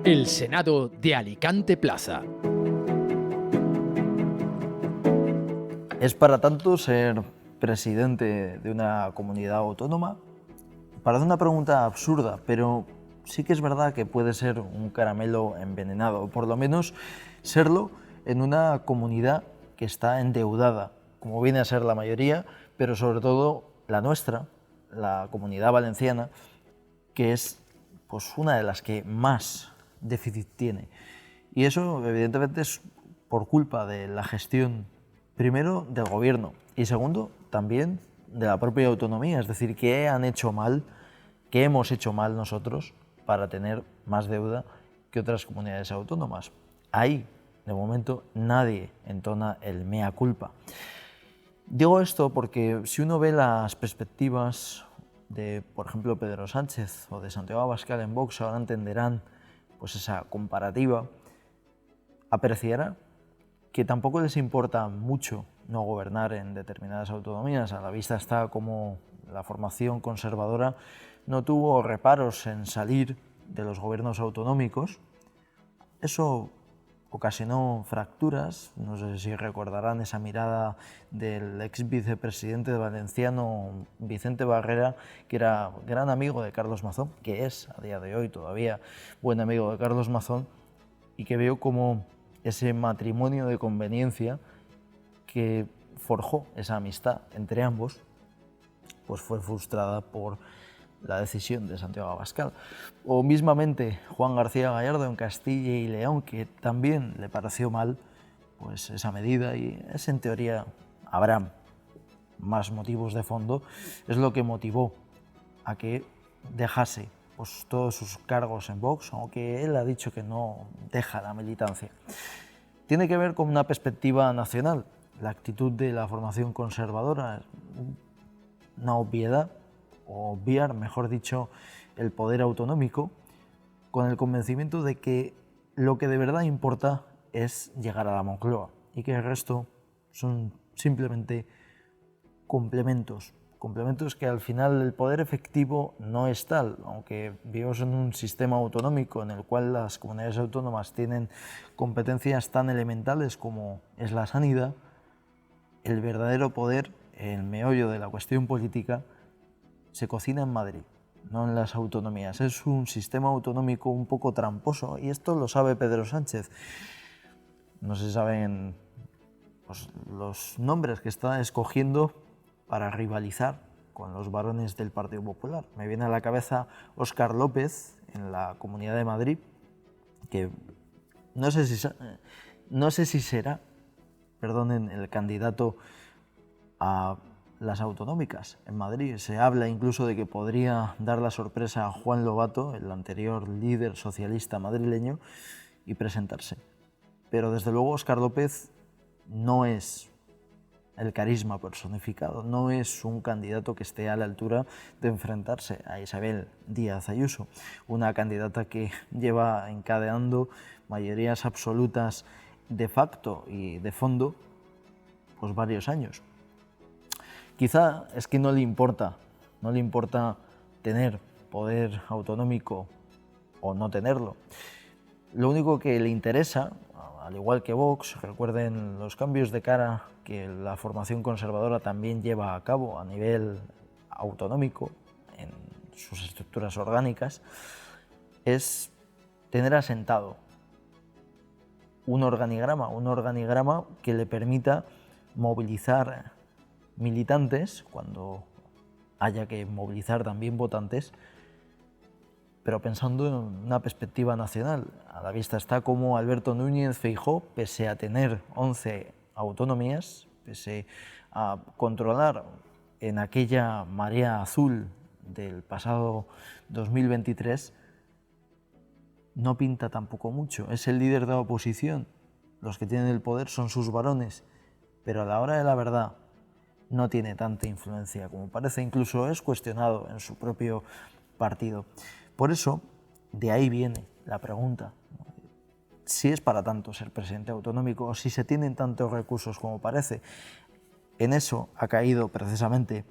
El Senado de Alicante Plaza. ¿Es para tanto ser presidente de una comunidad autónoma? Parece una pregunta absurda, pero sí que es verdad que puede ser un caramelo envenenado, o por lo menos serlo en una comunidad que está endeudada, como viene a ser la mayoría, pero sobre todo la nuestra, la Comunidad Valenciana, que es pues, una de las que más déficit tiene. Y eso evidentemente es por culpa de la gestión, primero, del gobierno y segundo, también de la propia autonomía. Es decir, ¿qué han hecho mal, qué hemos hecho mal nosotros para tener más deuda que otras comunidades autónomas? Ahí, de momento, nadie entona el mea culpa. Digo esto porque si uno ve las perspectivas de, por ejemplo, Pedro Sánchez o de Santiago Abascal en Vox, ahora entenderán pues esa comparativa, apreciará que tampoco les importa mucho no gobernar en determinadas autonomías. A la vista está como la formación conservadora no tuvo reparos en salir de los gobiernos autonómicos. Eso ocasionó fracturas, no sé si recordarán esa mirada del ex vicepresidente valenciano Vicente Barrera, que era gran amigo de Carlos Mazón, que es a día de hoy todavía buen amigo de Carlos Mazón, y que vio como ese matrimonio de conveniencia que forjó esa amistad entre ambos, pues fue frustrada por la decisión de Santiago Abascal. O mismamente Juan García Gallardo en Castilla y León, que también le pareció mal pues esa medida, y es en teoría habrá más motivos de fondo, es lo que motivó a que dejase pues, todos sus cargos en Vox, aunque él ha dicho que no deja la militancia. Tiene que ver con una perspectiva nacional. La actitud de la formación conservadora es una obviedad, o obviar, mejor dicho, el poder autonómico, con el convencimiento de que lo que de verdad importa es llegar a la Moncloa y que el resto son simplemente complementos que al final el poder efectivo no es tal, aunque vivimos en un sistema autonómico en el cual las comunidades autónomas tienen competencias tan elementales como es la sanidad. El verdadero poder, el meollo de la cuestión política, se cocina en Madrid, no en las autonomías. Es un sistema autonómico un poco tramposo y esto lo sabe Pedro Sánchez. No se saben pues, los nombres que está escogiendo para rivalizar con los varones del Partido Popular. Me viene a la cabeza Óscar López en la Comunidad de Madrid, que no sé si será, perdonen, el candidato a las autonómicas en Madrid. Se habla incluso de que podría dar la sorpresa a Juan Lobato, el anterior líder socialista madrileño, y presentarse. Pero desde luego Óscar López no es el carisma personificado, no es un candidato que esté a la altura de enfrentarse a Isabel Díaz Ayuso, una candidata que lleva encadenando mayorías absolutas de facto y de fondo pues varios años. Quizá es que no le importa tener poder autonómico o no tenerlo. Lo único que le interesa, al igual que Vox, recuerden los cambios de cara que la formación conservadora también lleva a cabo a nivel autonómico en sus estructuras orgánicas, es tener asentado un organigrama que le permita movilizar militantes cuando haya que movilizar también votantes, pero pensando en una perspectiva nacional. A la vista está cómo Alberto Núñez Feijóo, pese a tener 11 autonomías, pese a controlar en aquella marea azul del pasado 2023, no pinta tampoco mucho. Es el líder de la oposición, los que tienen el poder son sus varones, pero a la hora de la verdad no tiene tanta influencia como parece, incluso es cuestionado en su propio partido. Por eso, de ahí viene la pregunta, si es para tanto ser presidente autonómico o si se tienen tantos recursos como parece. En eso ha caído precisamente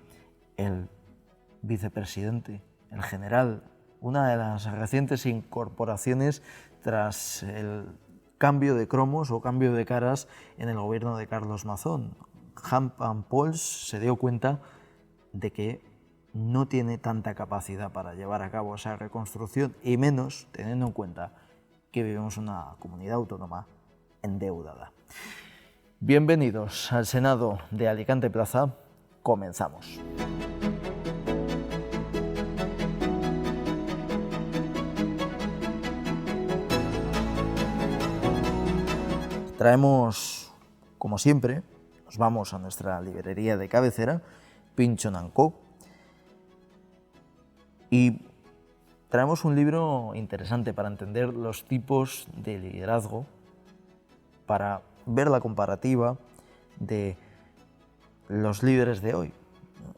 el vicepresidente, el general, una de las recientes incorporaciones tras el cambio de cromos o cambio de caras en el gobierno de Carlos Mazón. Hunt Pauls se dio cuenta de que no tiene tanta capacidad para llevar a cabo esa reconstrucción, y menos teniendo en cuenta que vivimos en una comunidad autónoma endeudada. Bienvenidos al Senado de Alicante Plaza. Comenzamos. Traemos, como siempre, nos vamos a nuestra librería de cabecera, Pinchon & Co. Y traemos un libro interesante para entender los tipos de liderazgo, para ver la comparativa de los líderes de hoy.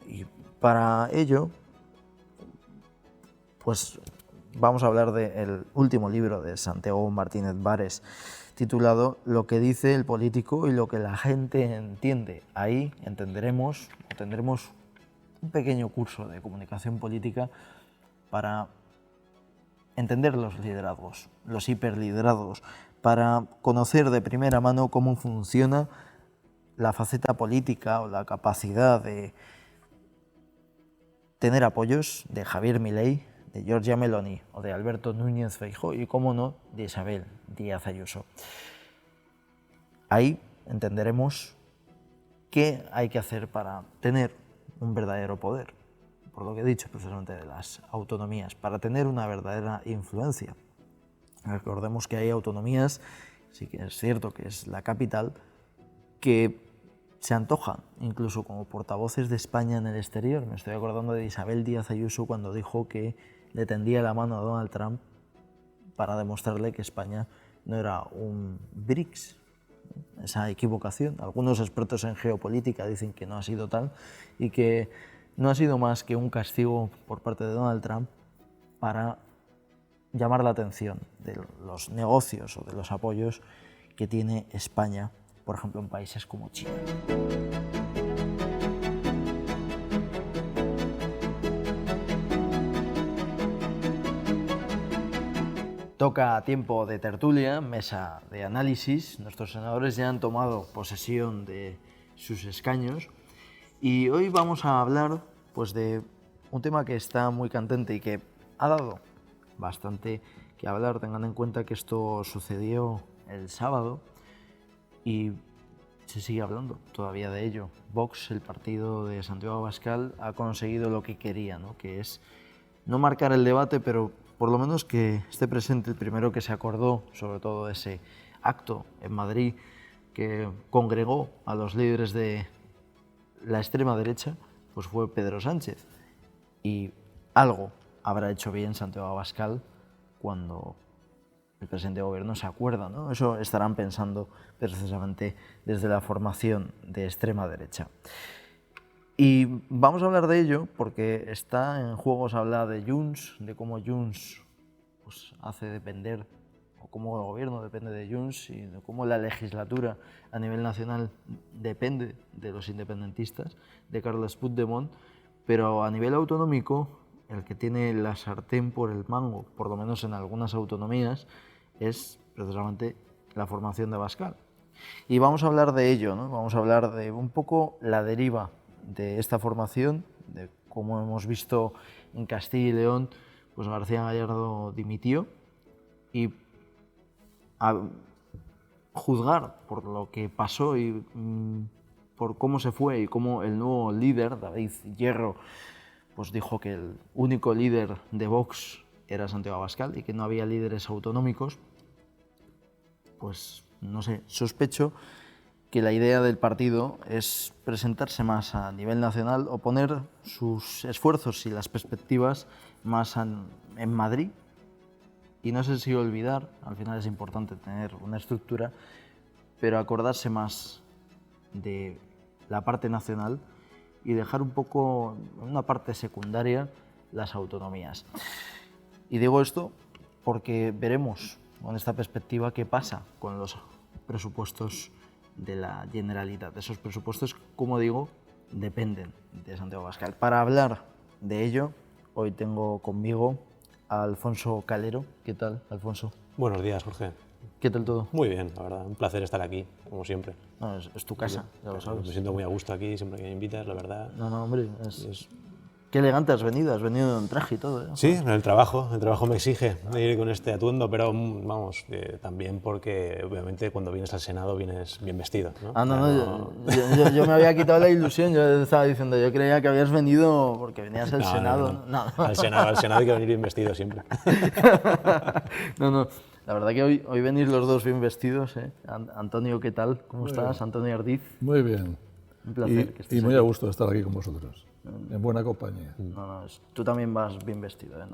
Y para ello, pues vamos a hablar del último libro de Santiago Martínez Vares, titulado Lo que dice el político y lo que la gente entiende. Ahí tendremos un pequeño curso de comunicación política para entender los liderazgos, los hiperliderazgos, para conocer de primera mano cómo funciona la faceta política o la capacidad de tener apoyos de Javier Milei, de Giorgia Meloni o de Alberto Núñez Feijóo y, cómo no, de Isabel Díaz Ayuso. Ahí entenderemos qué hay que hacer para tener un verdadero poder, por lo que he dicho precisamente de las autonomías, para tener una verdadera influencia. Recordemos que hay autonomías, sí que es cierto que es la capital, que se antojan incluso como portavoces de España en el exterior. Me estoy acordando de Isabel Díaz Ayuso cuando dijo que le tendía la mano a Donald Trump para demostrarle que España no era un BRICS. Esa equivocación. Algunos expertos en geopolítica dicen que no ha sido tal y que no ha sido más que un castigo por parte de Donald Trump para llamar la atención de los negocios o de los apoyos que tiene España, por ejemplo, en países como China. Toca tiempo de tertulia, mesa de análisis. Nuestros senadores ya han tomado posesión de sus escaños y hoy vamos a hablar pues, de un tema que está muy candente y que ha dado bastante que hablar. Tengan en cuenta que esto sucedió el sábado y se sigue hablando todavía de ello. Vox, el partido de Santiago Abascal, ha conseguido lo que quería, ¿no? Que es no marcar el debate, pero por lo menos que esté presente. El primero que se acordó, sobre todo, de ese acto en Madrid que congregó a los líderes de la extrema derecha, pues fue Pedro Sánchez. Y algo habrá hecho bien Santiago Abascal cuando el presidente de gobierno se acuerda, ¿no? Eso estarán pensando precisamente desde la formación de extrema derecha. Y vamos a hablar de ello porque está en juego, se habla de Junts, de cómo Junts pues, hace depender, o cómo el gobierno depende de Junts y de cómo la legislatura a nivel nacional depende de los independentistas, de Carles Puigdemont, pero a nivel autonómico el que tiene la sartén por el mango, por lo menos en algunas autonomías, es precisamente la formación de Abascal. Y vamos a hablar de ello, ¿no? Vamos a hablar de un poco la deriva de esta formación, de cómo hemos visto en Castilla y León, pues García Gallardo dimitió y a juzgar por lo que pasó y por cómo se fue y cómo el nuevo líder, David Hierro, pues dijo que el único líder de Vox era Santiago Abascal y que no había líderes autonómicos, pues no sé, sospecho que la idea del partido es presentarse más a nivel nacional o poner sus esfuerzos y las perspectivas más en Madrid. Y no sé si olvidar, al final es importante tener una estructura, pero acordarse más de la parte nacional y dejar un poco, en una parte secundaria, las autonomías. Y digo esto porque veremos con esta perspectiva qué pasa con los presupuestos de la Generalitat. Esos presupuestos, como digo, dependen de Santiago Abascal. Para hablar de ello, hoy tengo conmigo a Alfonso Calero. ¿Qué tal, Alfonso? Buenos días, Jorge. ¿Qué tal todo? Muy bien, la verdad. Un placer estar aquí, como siempre. No, es tu casa, ya lo sabes. Me siento muy a gusto aquí, siempre que me invitas, la verdad. No, hombre, qué elegante has venido en traje y todo. ¿Eh? Sí, el trabajo me exige ir con este atuendo, pero vamos, también porque obviamente cuando vienes al Senado vienes bien vestido, ¿no? Yo me había quitado la ilusión, yo estaba diciendo, yo creía que habías venido porque venías al Senado. No. Al Senado hay que venir bien vestido siempre. No, la verdad que hoy venís los dos bien vestidos, ¿eh? Antonio, ¿qué tal? ¿Cómo estás? Antonio Ardiz. Muy bien. Un placer que estés y muy aquí. a gusto de estar aquí con vosotros, en buena compañía. Tú también vas bien vestido, ¿eh?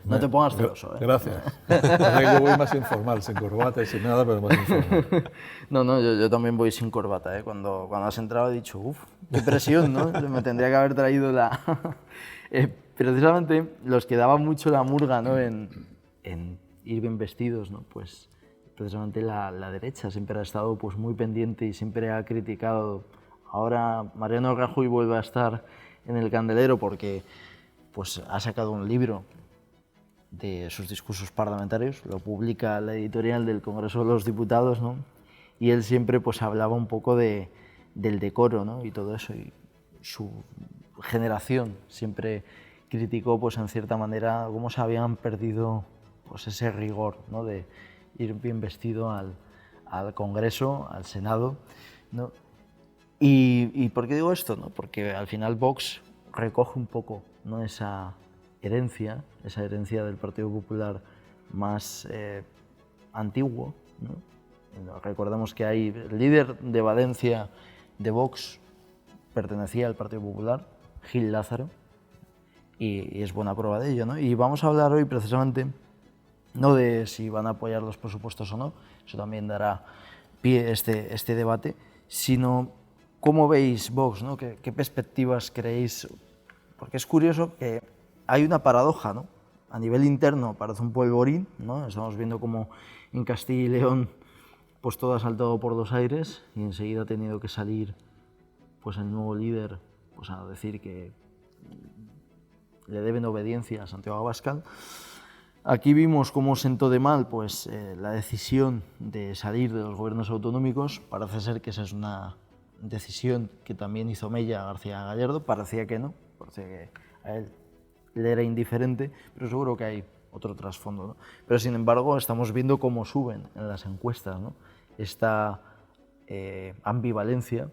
No te pongas celoso, ¿eh? Gracias. Yo voy más informal, sin corbata y sin nada, pero más informal. Yo también voy sin corbata, ¿eh? Cuando has entrado he dicho, uff, qué presión, ¿no? Me tendría que haber traído la... precisamente los que daban mucho la murga, ¿no? en ir bien vestidos, ¿no? Pues precisamente la derecha siempre ha estado pues, muy pendiente y siempre ha criticado. Ahora Mariano Rajoy vuelve a estar en el candelero porque pues, ha sacado un libro de sus discursos parlamentarios, lo publica la editorial del Congreso de los Diputados, ¿no? Y él siempre pues, hablaba un poco del decoro, ¿no? Y todo eso, y su generación siempre criticó pues, en cierta manera cómo se habían perdido pues, ese rigor, ¿no? De ir bien vestido al Congreso, al Senado, ¿no? ¿Y por qué digo esto? ¿No? Porque al final Vox recoge un poco, ¿no? esa herencia del Partido Popular más antiguo, ¿no? Recordemos que el líder de Valencia de Vox pertenecía al Partido Popular, Gil Lázaro, y es buena prueba de ello, ¿no? Y vamos a hablar hoy precisamente no de si van a apoyar los presupuestos o no, eso también dará pie a este debate, sino cómo veis Vox, ¿no? ¿Qué perspectivas creéis? Porque es curioso que hay una paradoja, ¿no? A nivel interno parece un polvorín, ¿no? Estamos viendo como en Castilla y León pues todo ha saltado por los aires y enseguida ha tenido que salir pues el nuevo líder pues a decir que le deben obediencia a Santiago Abascal. Aquí vimos cómo sentó de mal pues, la decisión de salir de los gobiernos autonómicos. Parece ser que esa es una decisión que también hizo mella García Gallardo. Parecía que no, parecía que a él le era indiferente, pero seguro que hay otro trasfondo, ¿no? Pero sin embargo estamos viendo cómo suben en las encuestas, ¿no? Esta ambivalencia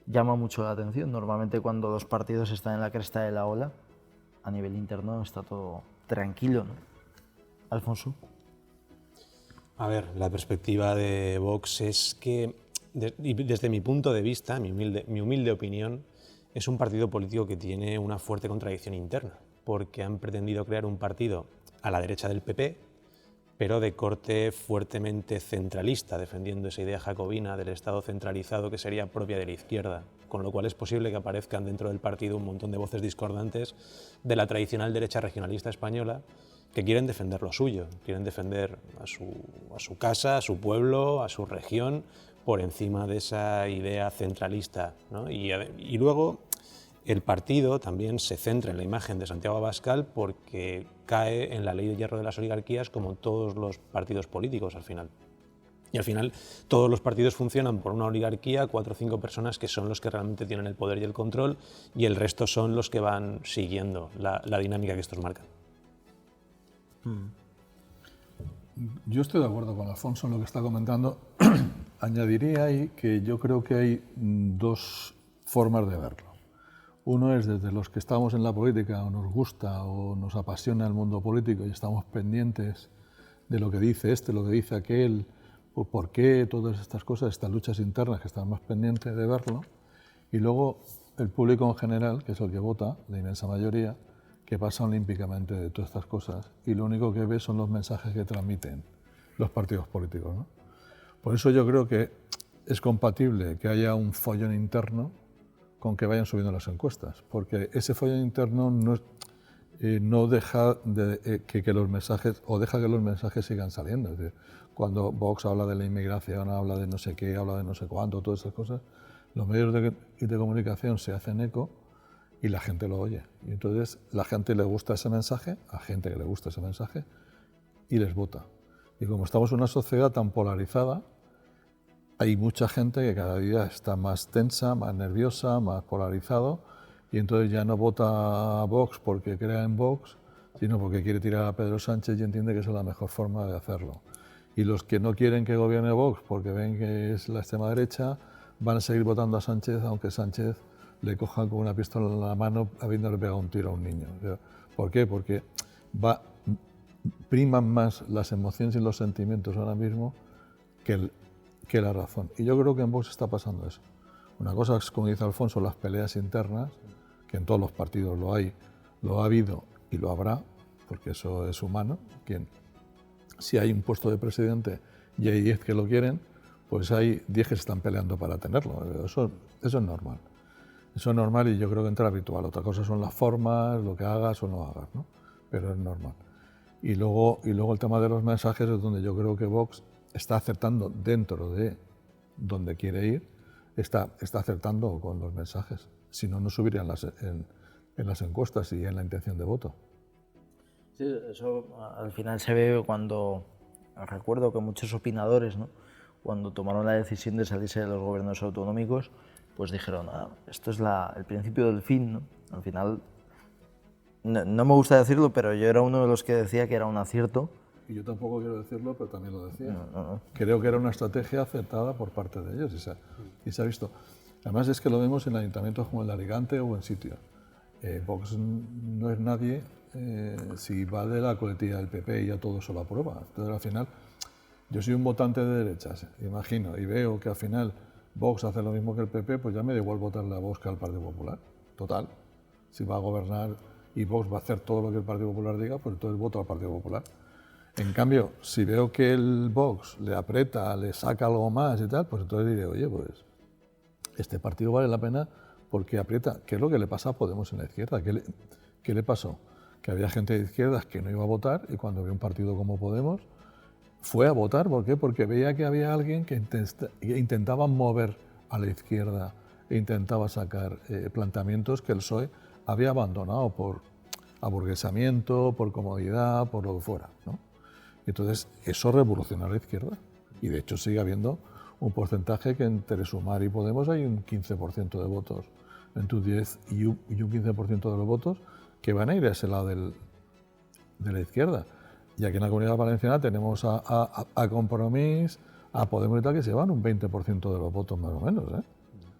llama mucho la atención. Normalmente cuando los partidos están en la cresta de la ola, a nivel interno está todo tranquilo, ¿no? Alfonso. A ver, la perspectiva de Vox es que, desde mi punto de vista, mi humilde opinión, es un partido político que tiene una fuerte contradicción interna, porque han pretendido crear un partido a la derecha del PP, pero de corte fuertemente centralista, defendiendo esa idea jacobina del Estado centralizado que sería propia de la izquierda, con lo cual es posible que aparezcan dentro del partido un montón de voces discordantes de la tradicional derecha regionalista española, que quieren defender lo suyo, quieren defender a su casa, a su pueblo, a su región, por encima de esa idea centralista, ¿no? Y luego el partido también se centra en la imagen de Santiago Abascal porque cae en la ley de hierro de las oligarquías como todos los partidos políticos al final. Y al final todos los partidos funcionan por una oligarquía, 4 o 5 personas que son los que realmente tienen el poder y el control, y el resto son los que van siguiendo la dinámica que estos marcan. Yo estoy de acuerdo con Alfonso en lo que está comentando. Añadiría ahí que yo creo que hay dos formas de verlo. Uno es desde los que estamos en la política o nos gusta o nos apasiona el mundo político y estamos pendientes de lo que dice este, lo que dice aquel, o por qué, todas estas cosas, estas luchas internas que estamos más pendientes de verlo. Y luego el público en general, que es el que vota, la inmensa mayoría, que pasa olímpicamente de todas estas cosas y lo único que ve son los mensajes que transmiten los partidos políticos, ¿no? Por eso yo creo que es compatible que haya un follón interno con que vayan subiendo las encuestas, porque ese follón interno no deja que los mensajes, o deja que los mensajes sigan saliendo. Es decir, cuando Vox habla de la inmigración, habla de no sé qué, habla de no sé cuánto, todas esas cosas, los medios de comunicación se hacen eco y la gente lo oye. Y entonces la gente le gusta ese mensaje, a gente que le gusta ese mensaje, y les vota. Y como estamos en una sociedad tan polarizada, hay mucha gente que cada día está más tensa, más nerviosa, más polarizado, y entonces ya no vota a Vox porque crea en Vox, sino porque quiere tirar a Pedro Sánchez y entiende que esa es la mejor forma de hacerlo. Y los que no quieren que gobierne Vox porque ven que es la extrema derecha, van a seguir votando a Sánchez, aunque Sánchez le coja con una pistola en la mano habiéndole pegado un tiro a un niño. ¿Por qué? Porque priman más las emociones y los sentimientos ahora mismo que la razón. Y yo creo que en Vox está pasando eso. Una cosa es, como dice Alfonso, las peleas internas, que en todos los partidos lo hay, lo ha habido y lo habrá, porque eso es humano. Si hay un puesto de presidente y hay 10 que lo quieren, pues hay 10 que se están peleando para tenerlo. Eso es normal. Eso es normal y yo creo que entra habitual. Otra cosa son las formas, lo que hagas o no hagas, ¿no? Pero es normal. Y luego el tema de los mensajes es donde yo creo que Vox está acertando dentro de donde quiere ir, está acertando con los mensajes. Si no, no subirían en las encuestas y en la intención de voto. Sí, eso al final se ve cuando, recuerdo que muchos opinadores, ¿no?, cuando tomaron la decisión de salirse de los gobiernos autonómicos, pues dijeron, esto es el principio del fin, ¿no? Al final, no me gusta decirlo, pero yo era uno de los que decía que era un acierto. Y yo tampoco quiero decirlo, pero también lo decía. No. Creo que era una estrategia acertada por parte de ellos y se ha visto. Además es que lo vemos en ayuntamientos como el de Alicante o en sitios. Vox no es nadie si va de la coletilla del PP y ya todo se lo aprueba. Entonces al final, yo soy un votante de derechas, imagino, y veo que al final Vox hace lo mismo que el PP, pues ya me da igual votarle a Vox que al Partido Popular. Total, si va a gobernar y Vox va a hacer todo lo que el Partido Popular diga, pues entonces voto al Partido Popular. En cambio, si veo que el Vox le aprieta, le saca algo más y tal, pues entonces diré, oye, pues este partido vale la pena porque aprieta. ¿Qué es lo que le pasa a Podemos en la izquierda? ¿Qué le pasó? Que había gente de izquierdas que no iba a votar y cuando vio un partido como Podemos fue a votar. ¿Por qué? Porque veía que había alguien que intentaba mover a la izquierda e intentaba sacar planteamientos que el PSOE había abandonado por aburguesamiento, por comodidad, por lo que fuera, ¿no? Entonces, eso revolucionó a la izquierda. Y de hecho sigue habiendo un porcentaje que entre Sumar y Podemos hay un 15% de votos en tu 10 y un 15% de los votos que van a ir a ese lado de la izquierda. Y aquí en la Comunidad Valenciana tenemos a Compromís, a Podemos y tal, que se llevan un 20% de los votos más o menos, ¿eh?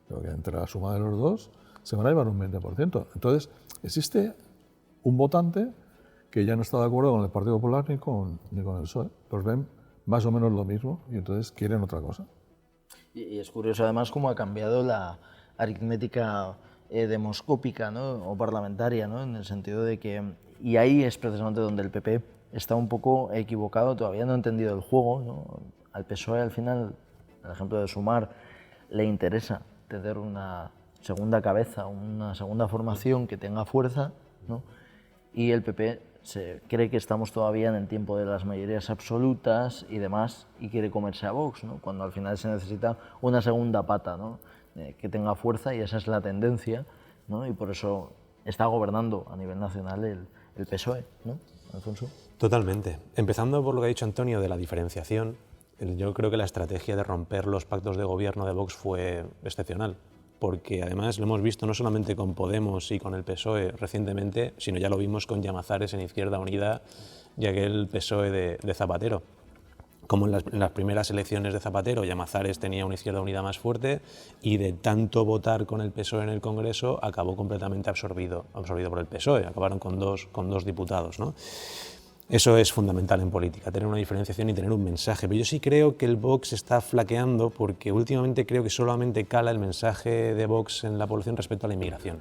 Pero que entre la suma de los dos se van a llevar un 20%. Entonces, existe un votante que ya no está de acuerdo con el Partido Popular ni con el PSOE. Pues ven más o menos lo mismo y entonces quieren otra cosa. Y es curioso además cómo ha cambiado la aritmética demoscópica, ¿no?, o parlamentaria, ¿no?, en el sentido de que, y ahí es precisamente donde el PP está un poco equivocado, todavía no ha entendido el juego, ¿no? Al PSOE al final, el ejemplo de Sumar, le interesa tener una segunda cabeza, una segunda formación que tenga fuerza, ¿no?, y el PP se cree que estamos todavía en el tiempo de las mayorías absolutas y demás y quiere comerse a Vox, ¿no?, cuando al final se necesita una segunda pata, ¿no?, que tenga fuerza, y esa es la tendencia, ¿no?, y por eso está gobernando a nivel nacional el PSOE, ¿no, Alfonso? Totalmente. Empezando por lo que ha dicho Antonio de la diferenciación, yo creo que la estrategia de romper los pactos de gobierno de Vox fue excepcional, porque además lo hemos visto no solamente con Podemos y con el PSOE recientemente, sino ya lo vimos con Llamazares en Izquierda Unida y aquel PSOE de Zapatero. Como en las primeras elecciones de Zapatero, Llamazares tenía una Izquierda Unida más fuerte y de tanto votar con el PSOE en el Congreso acabó completamente absorbido por el PSOE, acabaron con dos diputados, ¿no? Eso es fundamental en política, tener una diferenciación y tener un mensaje. Pero yo sí creo que el Vox está flaqueando porque últimamente creo que solamente cala el mensaje de Vox en la población respecto a la inmigración.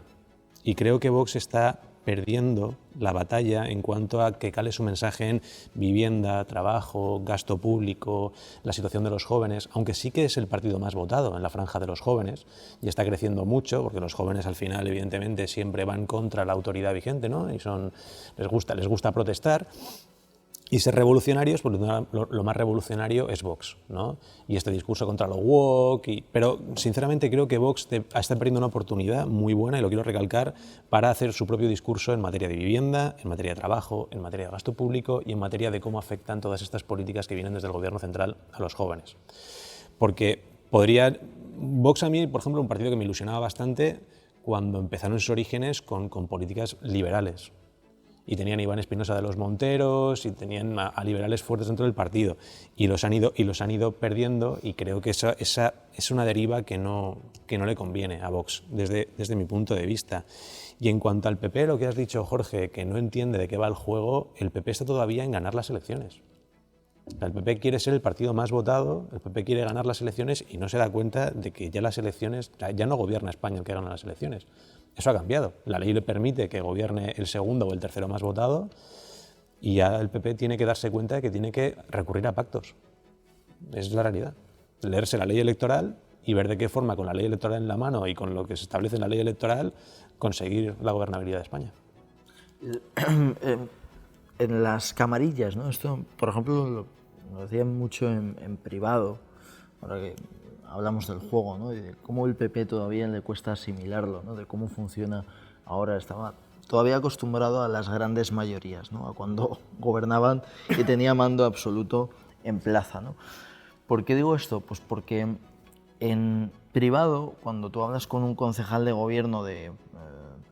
Y creo que Vox está perdiendo la batalla en cuanto a que cale su mensaje en vivienda, trabajo, gasto público, la situación de los jóvenes, aunque sí que es el partido más votado en la franja de los jóvenes y está creciendo mucho, porque los jóvenes al final evidentemente siempre van contra la autoridad vigente, ¿no? Y les gusta protestar. Y ser revolucionarios, porque lo más revolucionario es Vox, ¿no? Y este discurso contra lo woke, pero sinceramente creo que Vox está perdiendo una oportunidad muy buena, y lo quiero recalcar, para hacer su propio discurso en materia de vivienda, en materia de trabajo, en materia de gasto público y en materia de cómo afectan todas estas políticas que vienen desde el gobierno central a los jóvenes. Porque Vox a mí, por ejemplo, un partido que me ilusionaba bastante cuando empezaron sus orígenes con políticas liberales. Y tenían a Iván Espinosa de los Monteros, y tenían a liberales fuertes dentro del partido, y los han ido perdiendo, y creo que esa es una deriva que no le conviene a Vox, desde mi punto de vista. Y en cuanto al PP, lo que has dicho, Jorge, que no entiende de qué va el juego, el PP está todavía en ganar las elecciones. El PP quiere ser el partido más votado, el PP quiere ganar las elecciones, y no se da cuenta de que ya las elecciones, ya no gobierna España el que gana las elecciones. Eso ha cambiado. La ley le permite que gobierne el segundo o el tercero más votado, y ya el PP tiene que darse cuenta de que tiene que recurrir a pactos. Es la realidad. Leerse la ley electoral y ver de qué forma, con la ley electoral en la mano y con lo que se establece en la ley electoral, conseguir la gobernabilidad de España. En las camarillas, ¿no? Esto, por ejemplo, lo decían mucho en privado, ahora que hablamos del juego, ¿no? Y de cómo el PP todavía le cuesta asimilarlo, ¿no? De cómo funciona ahora. Estaba todavía acostumbrado a las grandes mayorías, ¿no? A cuando gobernaban y tenía mando absoluto en plaza, ¿no? ¿Por qué digo esto? Pues porque en privado, cuando tú hablas con un concejal de gobierno de,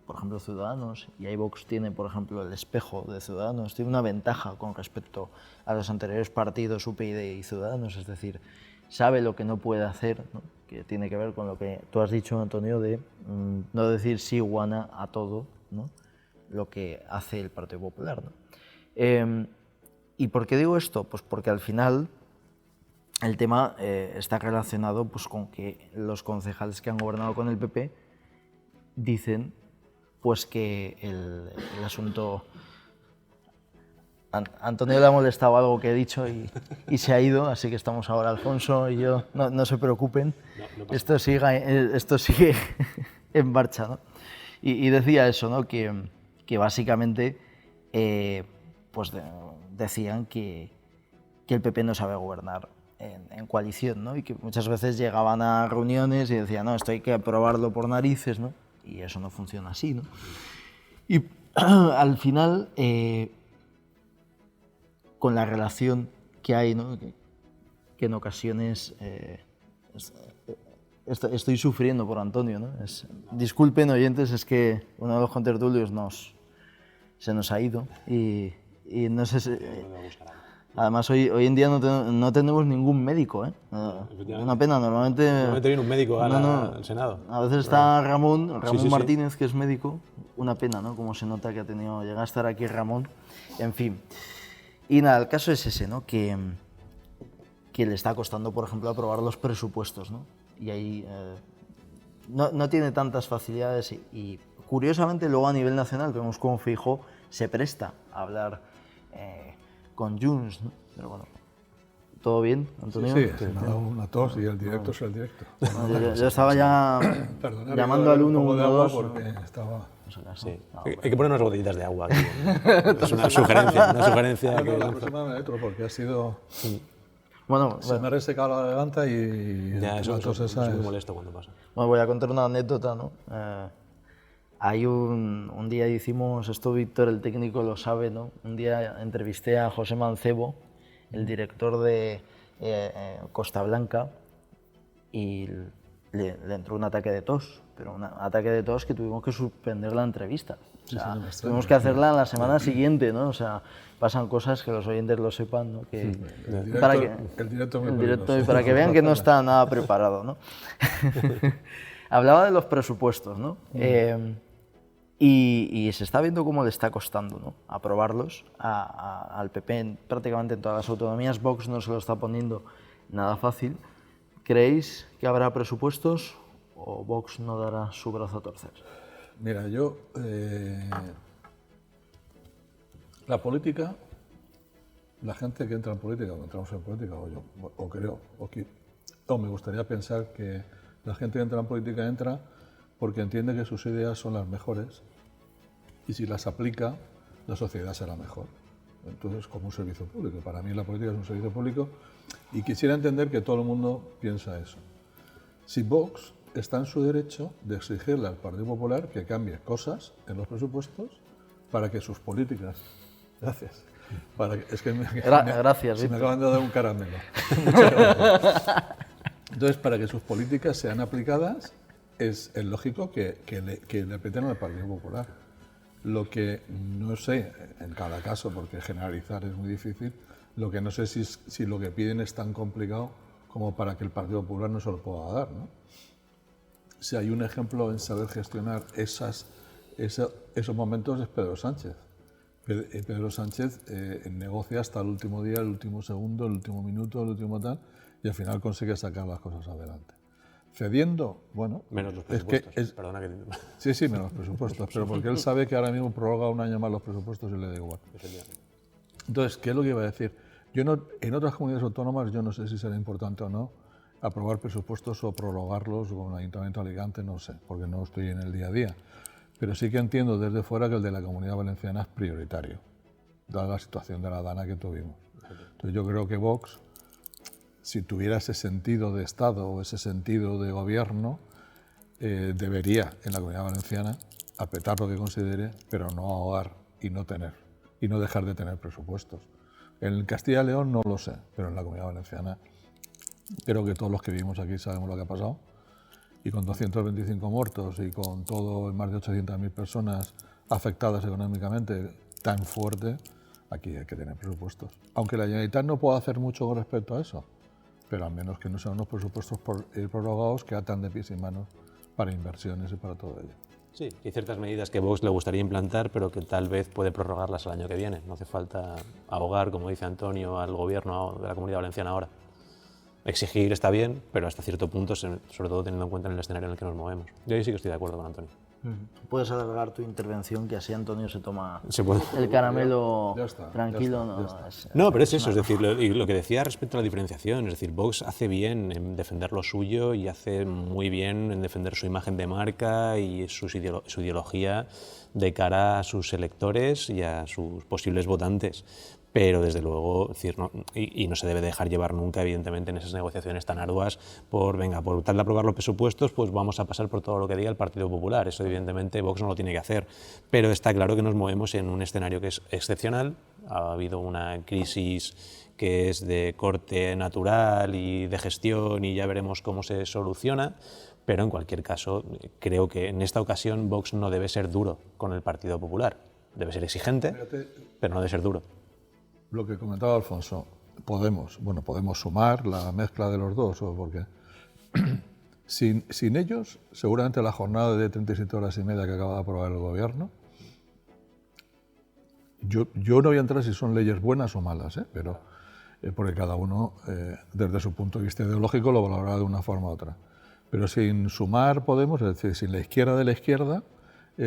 por ejemplo, Ciudadanos, y ahí Vox tiene, por ejemplo, el espejo de Ciudadanos, tiene una ventaja con respecto a los anteriores partidos, UPyD y Ciudadanos, es decir, sabe lo que no puede hacer, ¿no? Que tiene que ver con lo que tú has dicho, Antonio, de no decir sí guana a todo, ¿no? Lo que hace el Partido Popular, ¿no? ¿Y por qué digo esto? Pues porque al final el tema está relacionado pues, con que los concejales que han gobernado con el PP dicen pues, que el asunto... Antonio le ha molestado algo que he dicho y se ha ido, así que estamos ahora Alfonso y yo, no se preocupen, no esto sigue en marcha, ¿no? Y decía eso, ¿no? Que básicamente pues decían que el PP no sabe gobernar en coalición, ¿no? Y que muchas veces llegaban a reuniones y decían, no, esto hay que aprobarlo por narices, ¿no? Y eso no funciona así, ¿no? Y al final... con la relación que hay, ¿no? que en ocasiones estoy sufriendo por Antonio, ¿no? Disculpen, oyentes, es que uno de los contertulios se nos ha ido y no sé si... Además, hoy en día no tenemos ningún médico, ¿eh? Una pena, normalmente viene un médico al Senado. A veces está Ramón Martínez, que es médico, una pena, ¿no? Como se nota que llega a estar aquí Ramón, en fin. Y nada, el caso es ese, ¿no? Que le está costando, por ejemplo, aprobar los presupuestos, ¿no? Y ahí no tiene tantas facilidades y curiosamente luego a nivel nacional vemos cómo Feijóo se presta a hablar con Junts, ¿no? Pero bueno, ¿todo bien, Antonio? Sí, me ha dado una tos y el directo es el directo. Bueno, yo estaba ya llamando al 112 porque estaba... Sí. Hay que poner unas botellitas de agua aquí. Es una sugerencia. La próxima me entro porque ha sido... Bueno, se me ha resecado la garganta y... Ya, eso es muy molesto cuando pasa. Bueno, voy a contar una anécdota, ¿no? Hay un día hicimos, esto Víctor, el técnico, lo sabe, ¿no? Un día entrevisté a José Mancebo, el director de Costa Blanca, y le entró un ataque de tos, pero un ataque de tos que tuvimos que suspender la entrevista. O sea, tuvimos que hacerla la semana siguiente, ¿no? O sea, pasan cosas que los oyentes lo sepan, ¿no? Que, el directo para que vean que no está nada preparado, ¿no? Hablaba de los presupuestos, ¿no? Y se está viendo cómo le está costando, ¿no? Aprobarlos al PP prácticamente en todas las autonomías. Vox no se lo está poniendo nada fácil. ¿Creéis que habrá presupuestos o Vox no dará su brazo a torcer? Mira, yo... la política, la gente que entra en política, o entramos en política, o me gustaría pensar que la gente que entra en política entra porque entiende que sus ideas son las mejores y si las aplica, la sociedad será mejor. Entonces, como un servicio público. Para mí la política es un servicio público y quisiera entender que todo el mundo piensa eso. Si Vox está en su derecho de exigirle al Partido Popular que cambie cosas en los presupuestos para que sus políticas... Gracias. Es que Gracias. me acaban de dar un caramelo. Entonces, para que sus políticas sean aplicadas, es lógico que le aprieten al Partido Popular. Lo que no sé, en cada caso, porque generalizar es muy difícil, lo que no sé si lo que piden es tan complicado como para que el Partido Popular no se lo pueda dar, ¿no? Si hay un ejemplo en saber gestionar esos momentos es Pedro Sánchez. Pedro Sánchez negocia hasta el último día, el último segundo, el último minuto, el último tal, y al final consigue sacar las cosas adelante. Cediendo, bueno... Menos los presupuestos, perdona que... Sí, menos los presupuestos, pero porque él sabe que ahora mismo prorroga un año más los presupuestos y le da igual. Entonces, ¿qué es lo que iba a decir? En otras comunidades autónomas yo no sé si será importante o no aprobar presupuestos o prorrogarlos, o con el Ayuntamiento de Alicante, no sé, porque no estoy en el día a día. Pero sí que entiendo desde fuera que el de la Comunidad Valenciana es prioritario, dada la situación de la Dana que tuvimos. Entonces yo creo que Vox, si tuviera ese sentido de Estado o ese sentido de gobierno, debería en la Comunidad Valenciana apretar lo que considere, pero no ahogar y no dejar de tener presupuestos. En Castilla y León no lo sé, pero en la Comunidad Valenciana creo que todos los que vivimos aquí sabemos lo que ha pasado. Y con 225 muertos y con todo, más de 800.000 personas afectadas económicamente tan fuerte, aquí hay que tener presupuestos. Aunque la Generalitat no pueda hacer mucho con respecto a eso, pero al menos que no sean unos presupuestos prorrogados que atan de pies y manos para inversiones y para todo ello. Sí, hay ciertas medidas que Vox le gustaría implantar, pero que tal vez puede prorrogarlas al año que viene. No hace falta ahogar, como dice Antonio, al gobierno de la Comunidad Valenciana ahora. Exigir está bien, pero hasta cierto punto, sobre todo teniendo en cuenta el escenario en el que nos movemos. Yo ahí sí que estoy de acuerdo con Antonio. Puedes alargar tu intervención, que así Antonio se toma puede. el caramelo Ya está, tranquilo. ya está. No, pero es eso, es decir, lo que decía respecto a la diferenciación, es decir, Vox hace bien en defender lo suyo y hace muy bien en defender su imagen de marca y su ideología de cara a sus electores y a sus posibles votantes. Pero desde luego, es decir, no se debe dejar llevar nunca, evidentemente, en esas negociaciones tan arduas por tal de aprobar los presupuestos, pues vamos a pasar por todo lo que diga el Partido Popular. Eso evidentemente Vox no lo tiene que hacer, pero está claro que nos movemos en un escenario que es excepcional. Ha habido una crisis que es de corte natural y de gestión y ya veremos cómo se soluciona. Pero en cualquier caso, creo que en esta ocasión Vox no debe ser duro con el Partido Popular. Debe ser exigente, pero no debe ser duro. Lo que comentaba Alfonso, podemos sumar la mezcla de los dos, porque sin ellos, seguramente la jornada de 37 horas y media que acaba de aprobar el gobierno, yo no voy a entrar si son leyes buenas o malas, pero porque cada uno, desde su punto de vista ideológico, lo valorará de una forma u otra. Pero sin sumar Podemos, es decir, sin la izquierda de la izquierda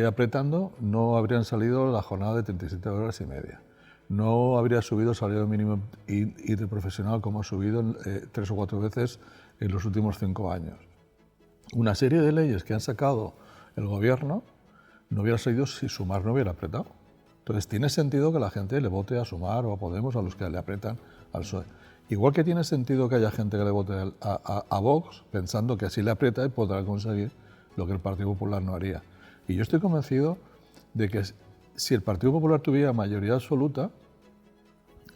apretando, no habrían salido la jornada de 37 horas y media. No habría subido el salario mínimo interprofesional como ha subido 3 o 4 veces en los últimos 5 años. Una serie de leyes que han sacado el gobierno no hubiera salido si Sumar no hubiera apretado. Entonces tiene sentido que la gente le vote a Sumar o a Podemos, a los que le apretan al PSOE. Igual que tiene sentido que haya gente que le vote a Vox pensando que así le aprieta y podrá conseguir lo que el Partido Popular no haría. Y yo estoy convencido de que si el Partido Popular tuviera mayoría absoluta,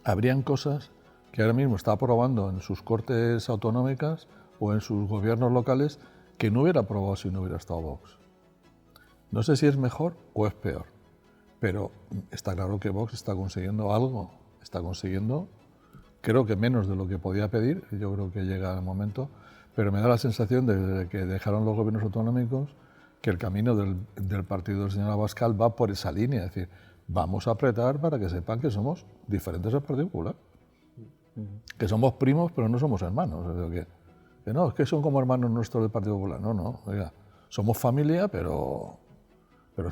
habrían cosas que ahora mismo está aprobando en sus cortes autonómicas o en sus gobiernos locales que no hubiera aprobado si no hubiera estado Vox. No sé si es mejor o es peor, pero está claro que Vox está consiguiendo algo, está consiguiendo, creo que menos de lo que podía pedir, yo creo que llega el momento, pero me da la sensación de que dejaron los gobiernos autonómicos que el camino del partido del señor Abascal va por esa línea, es decir, vamos a apretar para que sepan que somos diferentes al Partido Popular, que somos primos pero no somos hermanos, que no, es que son como hermanos nuestros del Partido Popular, no, oiga, somos familia pero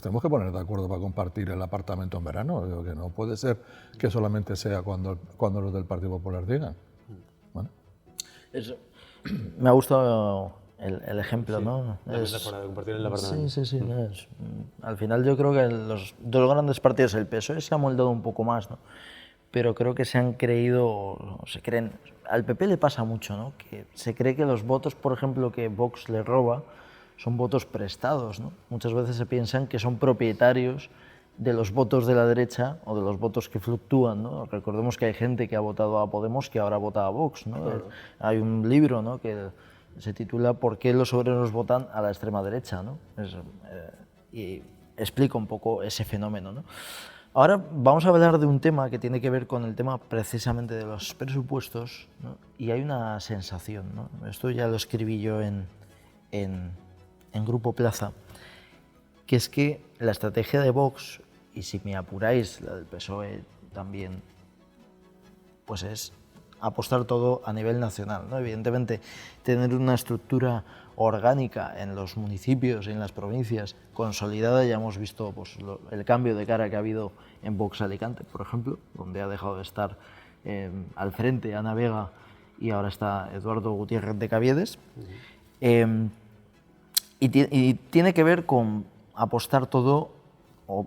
tenemos que poner de acuerdo para compartir el apartamento en verano, que no puede ser que solamente sea cuando los del Partido Popular digan. ¿Vale? Me ha gustado el ejemplo, ¿no? La metáfora de compartir el apartamento. Sí. Al final yo creo que los dos grandes partidos, el PSOE se ha moldado un poco más, ¿no? pero creo que se han creído, o se creen, al PP le pasa mucho, ¿no? Que se cree que los votos, por ejemplo, que Vox le roba, son votos prestados, ¿no? Muchas veces se piensan que son propietarios de los votos de la derecha o de los votos que fluctúan, ¿no? Recordemos que hay gente que ha votado a Podemos que ahora vota a Vox, ¿no? Claro. Hay un libro, ¿no?, que se titula ¿Por qué los obreros votan a la extrema derecha?, ¿no? Y explica un poco ese fenómeno, ¿no? Ahora vamos a hablar de un tema que tiene que ver con el tema precisamente de los presupuestos, ¿no? Y hay una sensación, ¿no? Esto ya lo escribí yo en Grupo Plaza, que es que la estrategia de Vox, y si me apuráis la del PSOE también, pues es apostar todo a nivel nacional, ¿no? Evidentemente, tener una estructura orgánica en los municipios y en las provincias consolidada, ya hemos visto pues, el cambio de cara que ha habido en Vox Alicante, por ejemplo, donde ha dejado de estar al frente Ana Vega y ahora está Eduardo Gutiérrez de Caviedes. Y tiene que ver con apostar todo o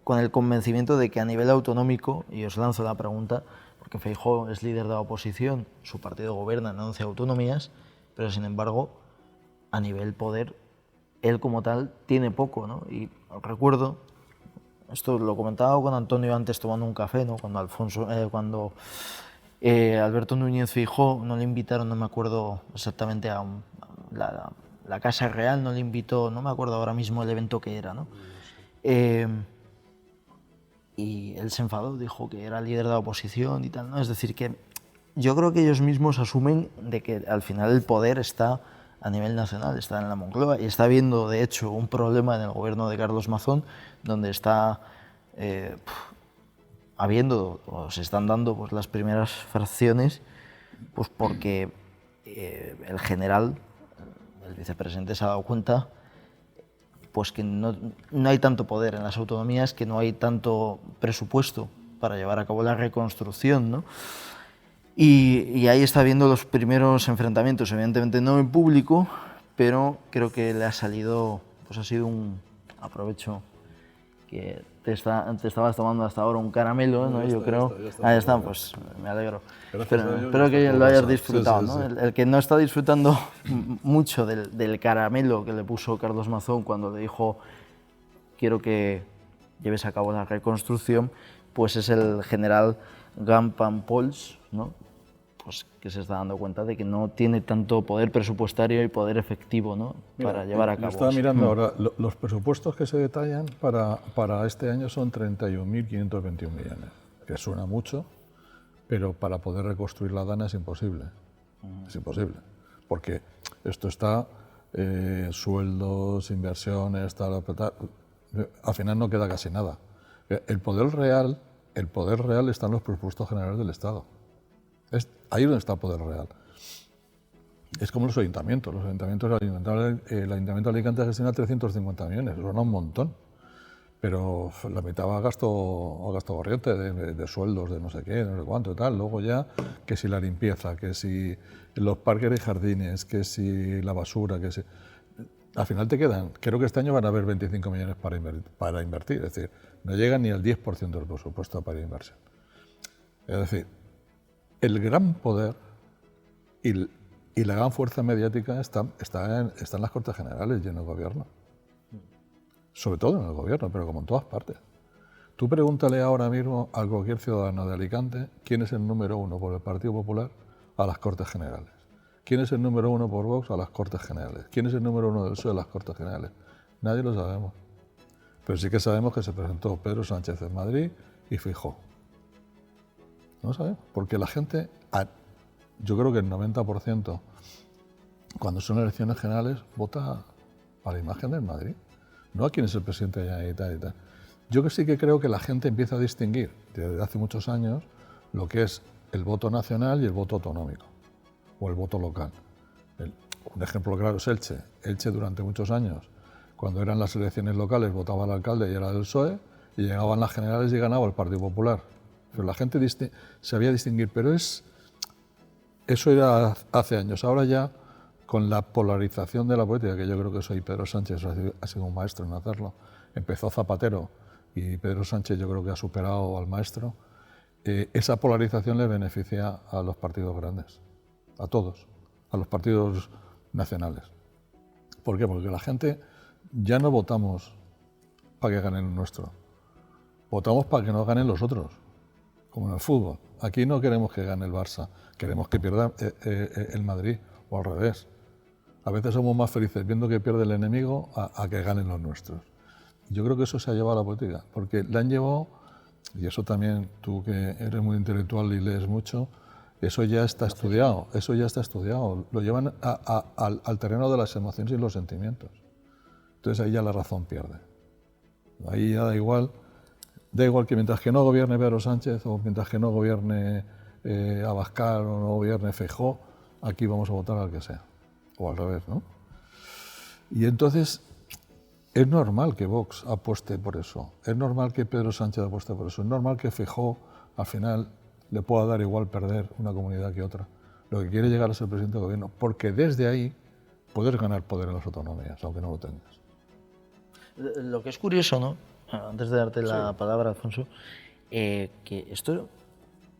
con el convencimiento de que a nivel autonómico, y os lanzo la pregunta, porque Feijóo es líder de la oposición, su partido gobierna en 11 autonomías, pero sin embargo, a nivel poder, él como tal tiene poco, ¿no? Y recuerdo, esto lo comentaba con Antonio antes tomando un café, ¿no? Cuando Alberto Núñez Feijóo no le invitaron, no me acuerdo exactamente a la Casa Real, no le invitó, no me acuerdo ahora mismo el evento que era, ¿no? Y él se enfadó, dijo que era líder de la oposición y tal, ¿no? Es decir, que yo creo que ellos mismos asumen de que al final el poder está a nivel nacional, está en la Moncloa y está habiendo, de hecho, un problema en el gobierno de Carlos Mazón, donde está habiendo, o se están dando pues, las primeras fracciones, pues porque el general, el vicepresidente, se ha dado cuenta pues que no hay tanto poder en las autonomías, que no hay tanto presupuesto para llevar a cabo la reconstrucción, ¿no? Y ahí está habiendo los primeros enfrentamientos, evidentemente no en público, pero creo que le ha salido, pues ha sido un aprovecho que te estabas tomando hasta ahora un caramelo, ¿no? Yo creo. Ahí está, pues me alegro. Espero que lo hayas disfrutado, ¿no? El que no está disfrutando mucho del caramelo que le puso Carlos Mazón cuando le dijo quiero que lleves a cabo la reconstrucción, pues es el general Gampan-Pols, ¿no? Pues que se está dando cuenta de que no tiene tanto poder presupuestario y poder efectivo, ¿no? Para llevar a cabo. Estaba mirando ahora, los presupuestos que se detallan para este año son 31.521 millones, que suena mucho, pero para poder reconstruir la Dana es imposible. Es imposible, porque esto está sueldos, inversiones, tal, al final no queda casi nada. El poder real está en los presupuestos generales del Estado. Es ahí donde está el poder real. Es como los ayuntamientos. El Ayuntamiento de Alicante gestiona 350 millones, suena un montón. Pero la mitad va a gasto corriente de sueldos, de no sé qué, no sé cuánto y tal. Luego ya, que si la limpieza, que si los parques y jardines, que si la basura, que si... Al final te quedan, creo que este año van a haber 25 millones para invertir. Es decir, no llegan ni al 10% del presupuesto para inversión. Es decir, el gran poder y la gran fuerza mediática está en las Cortes Generales y en el Gobierno. Sobre todo en el Gobierno, pero como en todas partes. Tú pregúntale ahora mismo a cualquier ciudadano de Alicante quién es el número uno por el Partido Popular a las Cortes Generales. ¿Quién es el número uno por Vox a las Cortes Generales? ¿Quién es el número uno del PSOE a las Cortes Generales? Nadie lo sabemos. Pero sí que sabemos que se presentó Pedro Sánchez en Madrid y Feijóo. No sabemos, porque la gente, yo creo que el 90%, cuando son elecciones generales, vota a la imagen del Madrid, no a quién es el presidente de la Generalitat y tal. Yo que sí que creo que la gente empieza a distinguir desde hace muchos años lo que es el voto nacional y el voto autonómico, o el voto local. Un ejemplo claro es Elche. Elche durante muchos años, cuando eran las elecciones locales, votaba al alcalde y era del PSOE, y llegaban las generales y ganaba el Partido Popular. Pero la gente sabía distinguir, pero eso era hace años. Ahora ya, con la polarización de la política, que yo creo que soy Pedro Sánchez ha sido un maestro en hacerlo, empezó Zapatero y Pedro Sánchez yo creo que ha superado al maestro, esa polarización le beneficia a los partidos grandes, a todos, a los partidos nacionales. ¿Por qué? Porque la gente ya no votamos para que ganen el nuestro, votamos para que no ganen los otros, como en el fútbol. Aquí no queremos que gane el Barça, queremos que pierda el Madrid, o al revés. A veces somos más felices viendo que pierde el enemigo a que ganen los nuestros. Yo creo que eso se ha llevado a la política, porque la han llevado, y eso también, tú que eres muy intelectual y lees mucho, eso ya está estudiado, lo llevan al terreno de las emociones y los sentimientos. Entonces ahí ya la razón pierde. Ahí ya da igual que mientras que no gobierne Pedro Sánchez o mientras que no gobierne Abascal o no gobierne Feijóo, aquí vamos a votar al que sea, o al revés, ¿no? Y entonces es normal que Vox apueste por eso, es normal que Pedro Sánchez apueste por eso, es normal que Feijóo al final le pueda dar igual perder una comunidad que otra. Lo que quiere llegar a ser presidente del gobierno, porque desde ahí puedes ganar poder en las autonomías, aunque no lo tengas. Lo que es curioso, ¿no? Antes de darte la palabra, Alfonso, que esto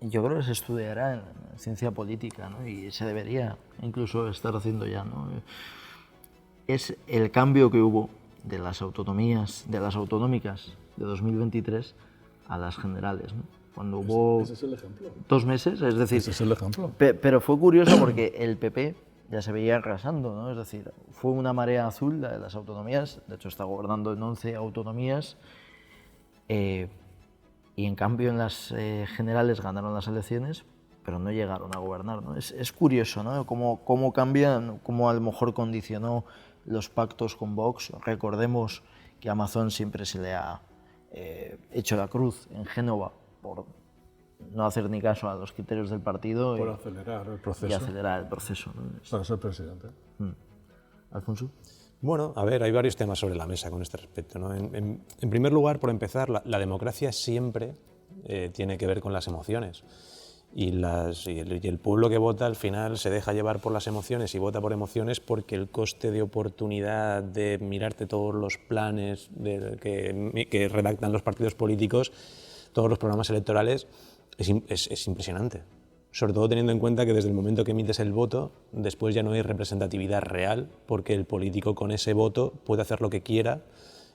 yo creo que se estudiará en ciencia política, ¿no? Y se debería incluso estar haciendo ya, ¿no? Es el cambio que hubo de las autonomías, de las autonómicas de 2023 a las generales, ¿no? Cuando hubo ese es el ejemplo. 2 meses, es decir... Ese es el ejemplo. Pero fue curioso porque el PP ya se veía arrasando, ¿no? Es decir, fue una marea azul la de las autonomías, de hecho está gobernando en 11 autonomías, y en cambio en las generales ganaron las elecciones, pero no llegaron a gobernar, ¿no? Es curioso, ¿no? Cómo cambian, cómo a lo mejor condicionó los pactos con Vox. Recordemos que a Amazon siempre se le ha hecho la cruz en Génova por no hacer ni caso a los criterios del partido Por acelerar el proceso. Y acelerar el proceso, ¿no? Para ser presidente. Alfonso. Bueno, a ver, hay varios temas sobre la mesa con este respecto, ¿no? En primer lugar, por empezar, la democracia siempre tiene que ver con las emociones. Y el pueblo que vota al final se deja llevar por las emociones y vota por emociones porque el coste de oportunidad de mirarte todos los planes que redactan los partidos políticos, todos los programas electorales, es impresionante. Sobre todo teniendo en cuenta que desde el momento que emites el voto, después ya no hay representatividad real, porque el político con ese voto puede hacer lo que quiera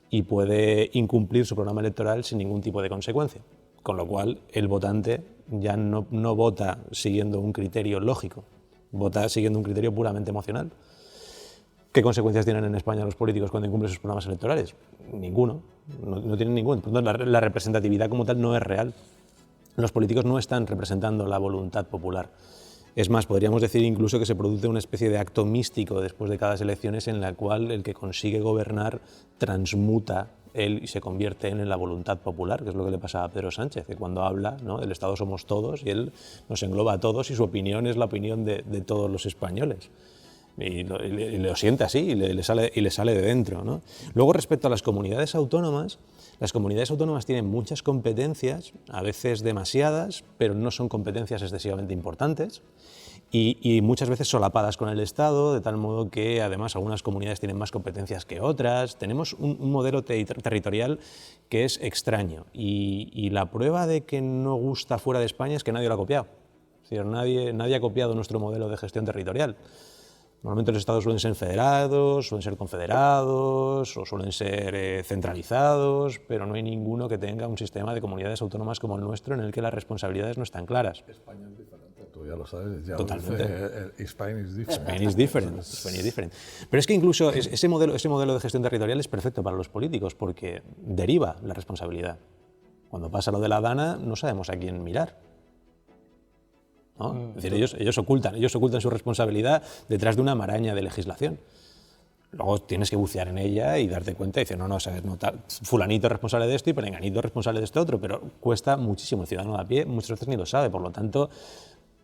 y puede incumplir su programa electoral sin ningún tipo de consecuencia. Con lo cual, el votante ya no vota siguiendo un criterio lógico, vota siguiendo un criterio puramente emocional. ¿Qué consecuencias tienen en España los políticos cuando incumplen sus programas electorales? Ninguno, no tienen ninguno. Por tanto, la representatividad como tal no es real. Los políticos no están representando la voluntad popular. Es más, podríamos decir incluso que se produce una especie de acto místico después de cada elecciones en la cual el que consigue gobernar transmuta él y se convierte en la voluntad popular, que es lo que le pasa a Pedro Sánchez, que cuando habla, ¿no?, el Estado somos todos, y él nos engloba a todos y su opinión es la opinión de todos los españoles. Y lo siente así y le sale de dentro, ¿no? Luego, respecto a las comunidades autónomas tienen muchas competencias, a veces demasiadas, pero no son competencias excesivamente importantes y muchas veces solapadas con el Estado, de tal modo que además algunas comunidades tienen más competencias que otras. Tenemos un modelo territorial que es extraño y la prueba de que no gusta fuera de España es que nadie lo ha copiado. Es decir, nadie ha copiado nuestro modelo de gestión territorial. Normalmente los estados suelen ser federados, suelen ser confederados o suelen ser centralizados, pero no hay ninguno que tenga un sistema de comunidades autónomas como el nuestro en el que las responsabilidades no están claras. España es diferente, tú ya lo sabes. Ya totalmente. Spain is different. Spain is different. Pero es que incluso ese modelo de gestión territorial es perfecto para los políticos porque deriva la responsabilidad. Cuando pasa lo de la Dana no sabemos a quién mirar, ¿no? Es decir, ellos ocultan su responsabilidad detrás de una maraña de legislación. Luego tienes que bucear en ella y darte cuenta y decir, no, fulanito es responsable de esto y perenganito es responsable de esto otro, pero cuesta muchísimo. El ciudadano de a pie muchas veces ni lo sabe, por lo tanto,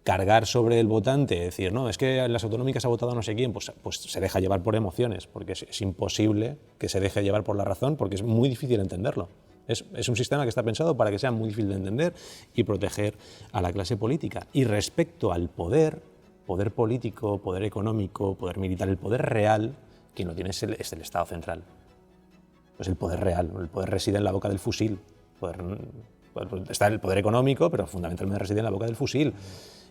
cargar sobre el votante, decir, no, es que en las autonómicas ha votado no sé quién, pues se deja llevar por emociones, porque es imposible que se deje llevar por la razón, porque es muy difícil entenderlo. Es un sistema que está pensado para que sea muy difícil de entender y proteger a la clase política. Y respecto al poder político, poder económico, poder militar, el poder real, quien lo tiene es el Estado central. Pues el poder real, el poder reside en la boca del fusil. Está el poder económico, pero fundamentalmente reside en la boca del fusil.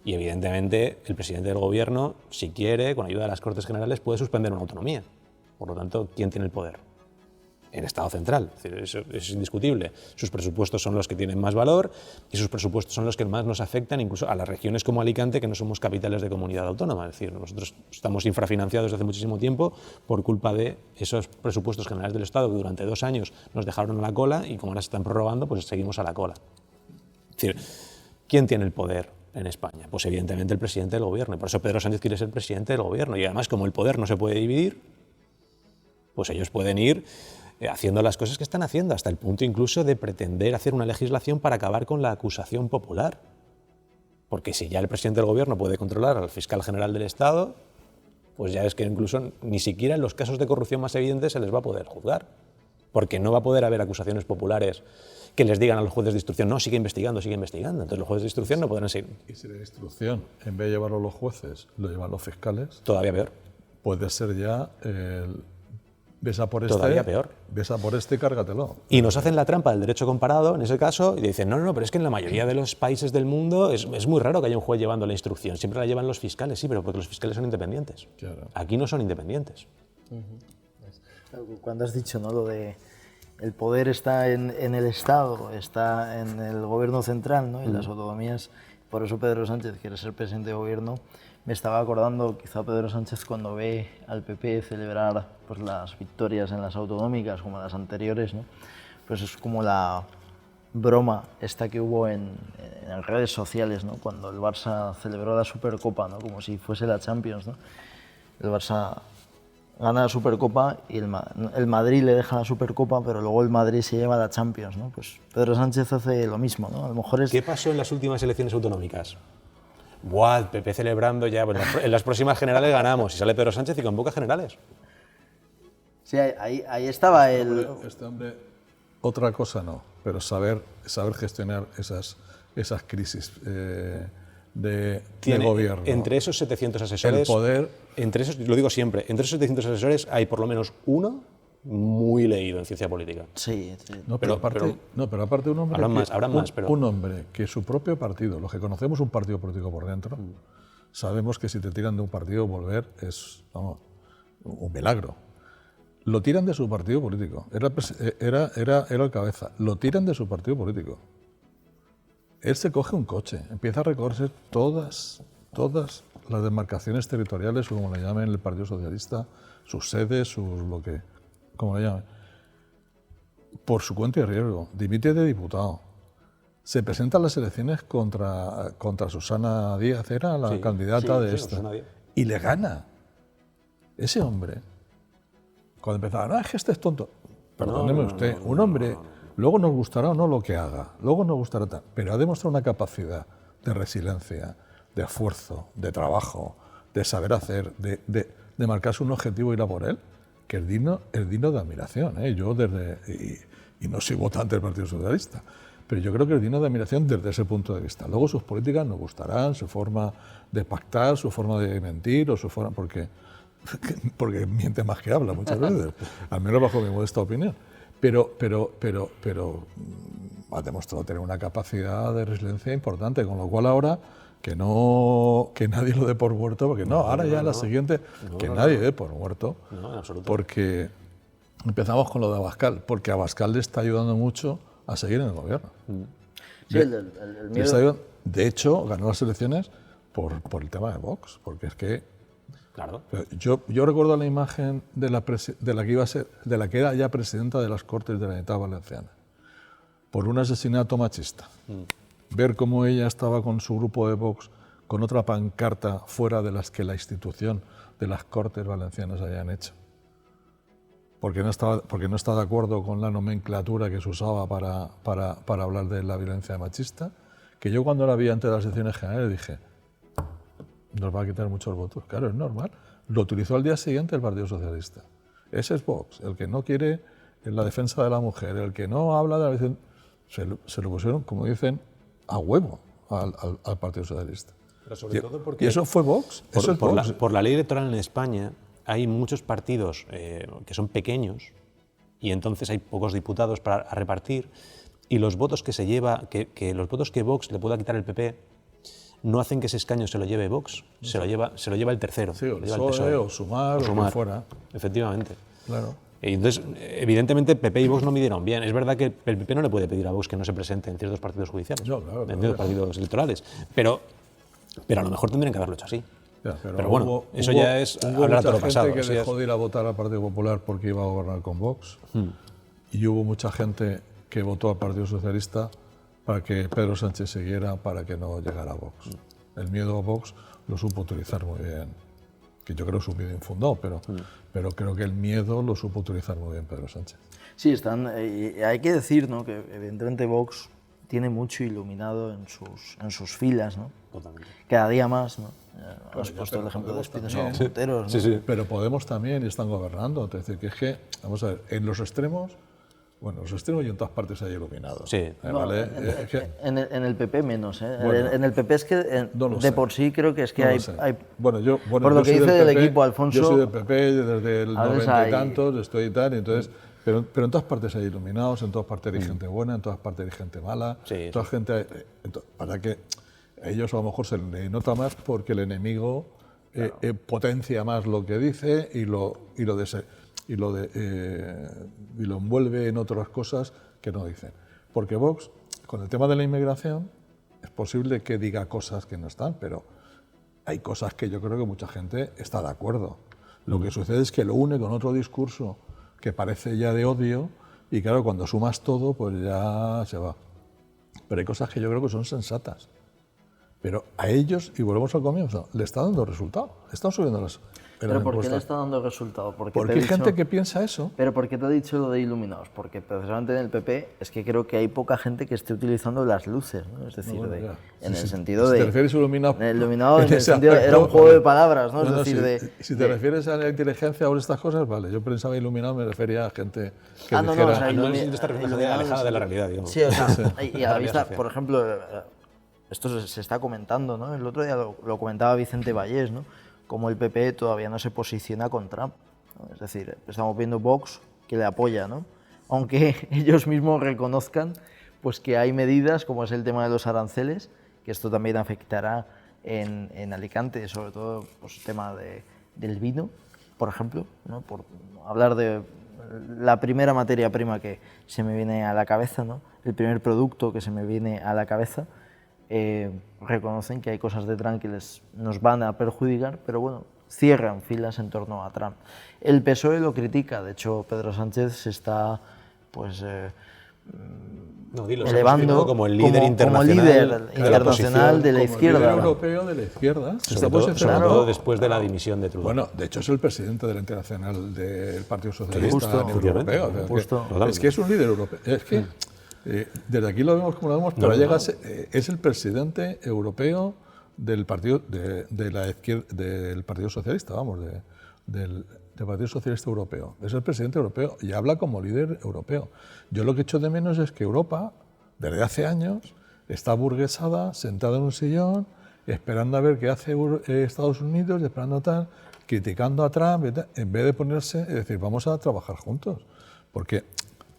Y evidentemente el presidente del gobierno, si quiere, con ayuda de las Cortes Generales, puede suspender una autonomía. Por lo tanto, ¿quién tiene el poder? El Estado central, es decir, eso es indiscutible. Sus presupuestos son los que tienen más valor y sus presupuestos son los que más nos afectan incluso a las regiones como Alicante, que no somos capitales de comunidad autónoma. Es decir, nosotros estamos infrafinanciados desde hace muchísimo tiempo por culpa de esos presupuestos generales del Estado que durante 2 años nos dejaron a la cola y como ahora se están prorrogando, pues seguimos a la cola. Es decir, ¿quién tiene el poder en España? Pues evidentemente el presidente del gobierno. Y por eso Pedro Sánchez quiere ser presidente del gobierno. Y además, como el poder no se puede dividir, pues ellos pueden ir haciendo las cosas que están haciendo, hasta el punto incluso de pretender hacer una legislación para acabar con la acusación popular. Porque si ya el presidente del gobierno puede controlar al fiscal general del Estado, pues ya es que incluso ni siquiera en los casos de corrupción más evidentes se les va a poder juzgar. Porque no va a poder haber acusaciones populares que les digan a los jueces de instrucción, no, sigue investigando, sigue investigando. Entonces los jueces de instrucción no podrán seguir. Y si la instrucción, en vez de llevarlo los jueces, lo llevan los fiscales, Todavía peor. puede ser ya el... Besa por Todavía peor. Besa por este y cárgatelo. Y nos hacen la trampa del derecho comparado en ese caso y dicen, no, pero es que en la mayoría de los países del mundo es muy raro que haya un juez llevando la instrucción, siempre la llevan los fiscales, sí, pero porque los fiscales son independientes. Claro. Aquí no son independientes. Cuando has dicho, ¿no?, lo de el poder está en el Estado, está en el gobierno central, ¿no?, y las autonomías, por eso Pedro Sánchez quiere ser presidente de gobierno. Me estaba acordando quizá Pedro Sánchez cuando ve al PP celebrar pues, las victorias en las autonómicas como las anteriores, ¿no? Pues es como la broma esta que hubo en redes sociales, ¿no?, cuando el Barça celebró la Supercopa, ¿no?, como si fuese la Champions, ¿no? El Barça gana la Supercopa y el Madrid le deja la Supercopa, pero luego el Madrid se lleva la Champions, ¿no? Pues Pedro Sánchez hace lo mismo, ¿no? A lo mejor es... ¿Qué pasó en las últimas elecciones autonómicas? Buah, el PP celebrando ya, bueno, en las próximas generales ganamos y sale Pedro Sánchez y convoca generales. Sí, ahí estaba el... Este hombre, otra cosa no, pero saber gestionar esas crisis de gobierno. Entre esos 700 asesores, el poder... entre esos, lo digo siempre, entre esos 700 asesores hay por lo menos uno muy leído en ciencia política. Sí. No, pero aparte un hombre un hombre que su propio partido, los que conocemos un partido político por dentro, sabemos que si te tiran de un partido volver es, vamos, un milagro. Lo tiran de su partido político. Era el cabeza. Lo tiran de su partido político. Él se coge un coche, empieza a recorrer todas las demarcaciones territoriales, o como le llamen el Partido Socialista, sus sedes, como le llamen, por su cuenta y riesgo. Dimite de diputado. Se presenta a las elecciones contra Susana Díaz, era la candidata de esta, y le gana. Ese hombre, cuando empezaba, no, es que este es tonto. Perdóneme usted, un hombre, luego nos gustará o no lo que haga, luego nos gustará tal, pero ha demostrado una capacidad de resiliencia, de esfuerzo, de trabajo, de saber hacer, de marcarse un objetivo y ir a por él, que es digno de admiración. Yo y no soy votante del Partido Socialista, pero yo creo que es digno de admiración desde ese punto de vista. Luego sus políticas nos gustarán, su forma de pactar, su forma de mentir, o su forma, porque miente más que habla muchas veces, al menos bajo mi modesta opinión. Pero ha demostrado tener una capacidad de resiliencia importante, con lo cual ahora que nadie lo dé por muerto, porque la siguiente, nadie dé por muerto, porque empezamos con lo de Abascal, porque Abascal le está ayudando mucho a seguir en el gobierno. Sí, el miedo. De hecho, ganó las elecciones por el tema de Vox, porque es que... Claro. Yo recuerdo la imagen de la que era ya presidenta de las Cortes de la Generalitat Valenciana, por un asesinato machista. Ver cómo ella estaba con su grupo de Vox con otra pancarta fuera de las que la institución de las Cortes Valencianas hayan hecho. Porque no está de acuerdo con la nomenclatura que se usaba para hablar de la violencia machista, que yo cuando la vi antes de las elecciones generales dije, nos va a quitar muchos votos. Claro, es normal. Lo utilizó al día siguiente el Partido Socialista. Ese es Vox, el que no quiere la defensa de la mujer, el que no habla de la violencia. Se lo pusieron, como dicen, a huevo al Partido Socialista. Pero sobre todo porque... ¿Y eso fue Vox? Por la ley electoral en España hay muchos partidos que son pequeños y entonces hay pocos diputados para repartir y los votos que se lleva, que los votos que Vox le pueda quitar el PP no hacen que ese escaño se lo lleve Vox, se lo lleva el tercero. Sí, o el lleva PSOE, o Sumar, o lo que fuera. Efectivamente. Claro. Y entonces, evidentemente, PP y Vox no midieron bien. Es verdad que el PP no le puede pedir a Vox que no se presente en ciertos partidos judiciales, No, claro, en ciertos partidos electorales, pero a lo mejor tendrían que haberlo hecho así. Ya, pero bueno, eso ya es hablar de lo pasado. Hubo mucha gente que dejó de ir a votar al Partido Popular porque iba a gobernar con Vox, y hubo mucha gente que votó al Partido Socialista para que Pedro Sánchez siguiera, para que no llegara a Vox. El miedo a Vox lo supo utilizar muy bien, que yo creo que es un miedo infundado, pero creo que el miedo lo supo utilizar muy bien Pedro Sánchez. Sí, hay que decir, ¿no?, que evidentemente Vox tiene mucho iluminado en sus filas, ¿no? Totalmente. Cada día más, ¿no? Has puesto el ejemplo de Espinosa Monteros, ¿no? Sí, sí. Pero Podemos también están gobernando. Es decir, que vamos a ver, en los extremos, bueno, los extremos y en todas partes hay iluminados. Sí. ¿Vale? En el PP menos, ¿eh? Bueno, en el PP es que no lo de sé. por sí creo que es que No hay, lo sé. hay... Bueno, por lo yo que soy dice del PP, equipo, Alfonso... Yo soy del PP desde el a veces 90 y hay- tantos, estoy y tal, y entonces... Pero en todas partes hay iluminados, en todas partes hay gente buena, en todas partes hay gente mala, Sí, en todas gente para que a ellos a lo mejor se les nota más porque el enemigo potencia más lo que dice y lo envuelve en otras cosas que no dicen. Porque Vox, con el tema de la inmigración, es posible que diga cosas que no están, pero hay cosas que yo creo que mucha gente está de acuerdo. Lo que sucede es que lo une con otro discurso que parece ya de odio, y claro, cuando sumas todo, pues ya se va. Pero hay cosas que yo creo que son sensatas. Pero a ellos, y volvemos al comienzo, le está dando resultado. Están subiendo las ¿Pero por qué le encuestas. está dando resultado? Porque Porque hay gente que piensa eso. Pero ¿por qué te he dicho lo de iluminados? Porque precisamente en el PP es que creo que hay poca gente que esté utilizando las luces, ¿no? Es decir, Bueno, ya. en Sí, el sí. sentido Si de... te refieres a iluminado... iluminado en el ese sentido... aspecto, Era un juego vale. de palabras, ¿no? Es No, decir, si te refieres a la inteligencia o estas cosas, vale. Yo pensaba iluminado, me refería a gente que no, dijera... o sea, no te estás refiriendo a gente alejada de la realidad, digamos. Sí, o sea, y a la La vista, social. por ejemplo, esto se está comentando, ¿no? El otro día lo comentaba Vicente Vallés, ¿no? Como el PP todavía no se posiciona con Trump, ¿no? Es decir, estamos viendo Vox que le apoya, ¿no? Aunque ellos mismos reconozcan pues, que hay medidas, como es el tema de los aranceles, que esto también afectará en Alicante, sobre todo pues, el tema del vino, por ejemplo, ¿no? Por hablar de la primera materia prima que se me viene a la cabeza, ¿no? El primer producto que se me viene a la cabeza, reconocen que hay cosas de Trump que nos van a perjudicar, pero bueno, cierran filas en torno a Trump. El PSOE lo critica, de hecho Pedro Sánchez se está pues, No, dilo, elevando como el líder como internacional, líder de la internacional oposición, de la Como el izquierda. líder ¿no? europeo de la izquierda. Se está sobre posicionando. todo después de la dimisión de Trudeau. Bueno, de hecho es el presidente de la Internacional del Partido Socialista Justo, a nivel europeo. O sea, justo. es que es un líder europeo. Es que desde aquí lo vemos como lo vemos, pero llega a ser, es el presidente europeo del partido de la izquierda, del Partido Socialista, vamos, del Partido Socialista Europeo. Es el presidente europeo y habla como líder europeo. Yo lo que echo de menos es que Europa, desde hace años, está burguesada, sentada en un sillón, esperando a ver qué hace Estados Unidos, esperando tal, criticando a Trump, en vez de ponerse, es decir, vamos a trabajar juntos. Porque,